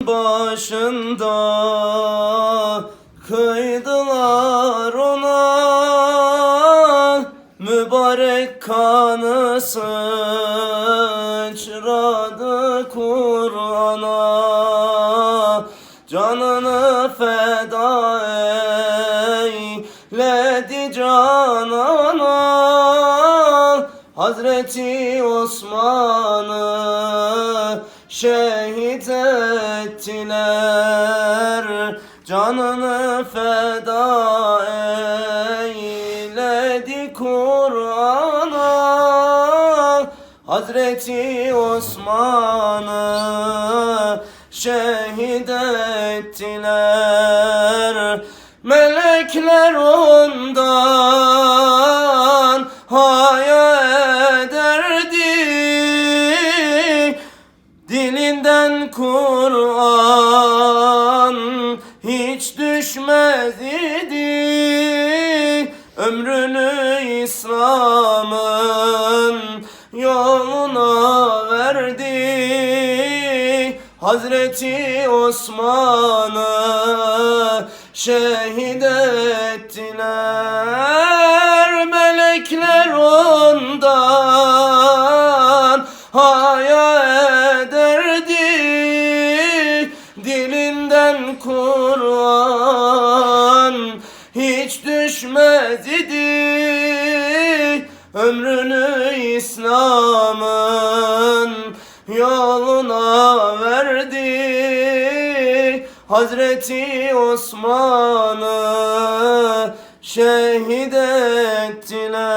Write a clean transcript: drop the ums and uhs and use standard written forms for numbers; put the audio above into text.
başında kıydılar ona, mübarek kanı sıçradı Kur'an'a. Canını feda eyledi canana, Hazreti Osman'ı şehit ettiler. Canını feda eyledi Kur'an'a, Hazreti Osman'ı şehit ettiler. Melekler ondan haya ederdi, dilinden Kur'an hiç düşmez idi. Ömrünü İslam'ın yoluna verdi, Hazreti Osman'ı şehit ettiler. Melekler ondan haya ederdi, dilinden Kur'an hiç düşmez idi. Ömrünü İslam'ın yoluna verdi, Hazreti Osman'ı şehit ettiler.